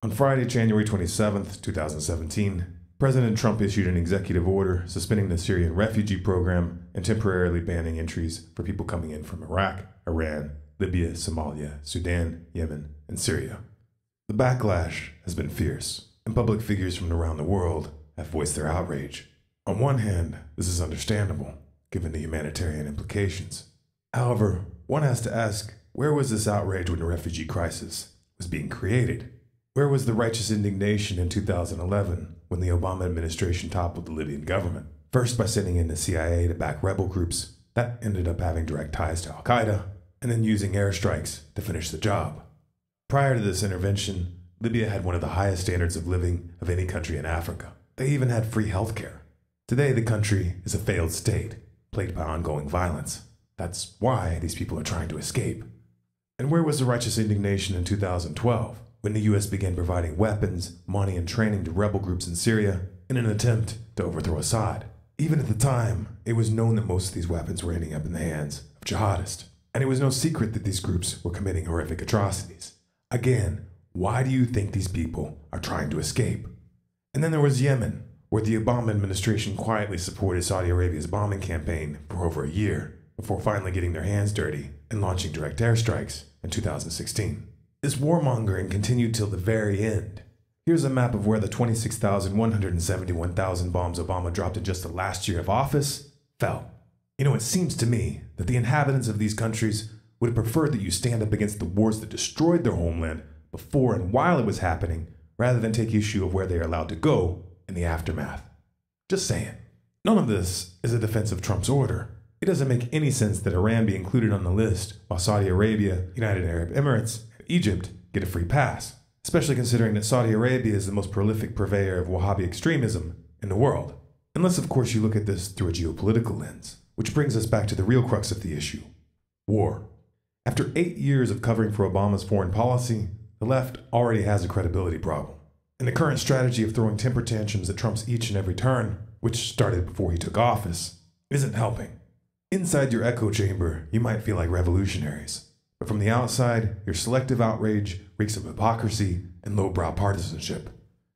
On Friday, January 27th, 2017, President Trump issued an executive order suspending the Syrian refugee program and temporarily banning entries for people coming in from Iraq, Iran, Libya, Somalia, Sudan, Yemen, and Syria. The backlash has been fierce, and public figures from around the world have voiced their outrage. On one hand, this is understandable, given the humanitarian implications. However, one has to ask, where was this outrage when the refugee crisis was being created? Where was the righteous indignation in 2011 when the Obama administration toppled the Libyan government? First by sending in the CIA to back rebel groups that ended up having direct ties to Al-Qaeda, and then using airstrikes to finish the job. Prior to this intervention, Libya had one of the highest standards of living of any country in Africa. They even had free healthcare. Today, the country is a failed state, plagued by ongoing violence. That's why these people are trying to escape. And where was the righteous indignation in 2012, when the US began providing weapons, money, and training to rebel groups in Syria in an attempt to overthrow Assad? Even at the time, it was known that most of these weapons were ending up in the hands of jihadists. And it was no secret that these groups were committing horrific atrocities. Again, why do you think these people are trying to escape? And then there was Yemen, where the Obama administration quietly supported Saudi Arabia's bombing campaign for over a year, before finally getting their hands dirty and launching direct airstrikes in 2016. This warmongering continued till the very end. Here's a map of where the 26,171,000 bombs Obama dropped in just the last year of office fell. You know, it seems to me that the inhabitants of these countries would have preferred that you stand up against the wars that destroyed their homeland before and while it was happening, rather than take issue of where they are allowed to go in the aftermath. Just saying. None of this is a defense of Trump's order. It doesn't make any sense that Iran be included on the list, while Saudi Arabia, United Arab Emirates, and Egypt get a free pass, especially considering that Saudi Arabia is the most prolific purveyor of Wahhabi extremism in the world. Unless, of course, you look at this through a geopolitical lens, which brings us back to the real crux of the issue: war. After 8 years of covering for Obama's foreign policy, the left already has a credibility problem. And the current strategy of throwing temper tantrums at Trump's each and every turn, which started before he took office, isn't helping. Inside your echo chamber, you might feel like revolutionaries, but from the outside, your selective outrage reeks of hypocrisy and lowbrow partisanship.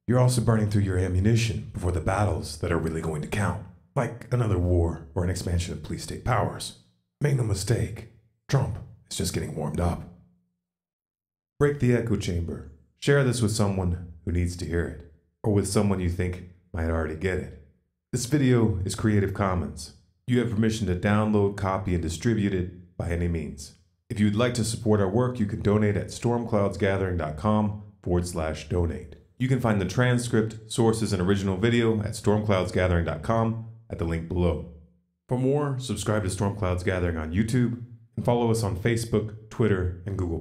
You're also burning through your ammunition before the battles that are really going to count, like another war or an expansion of police state powers. Make no mistake, Trump is just getting warmed up. Break the echo chamber. Share this with someone who needs to hear it, or with someone you think might already get it. This video is Creative Commons. You have permission to download, copy, and distribute it by any means. If you would like to support our work, you can donate at stormcloudsgathering.com/donate. You can find the transcript, sources, and original video at stormcloudsgathering.com at the link below. For more, subscribe to Storm Clouds Gathering on YouTube and follow us on Facebook, Twitter, and Google+.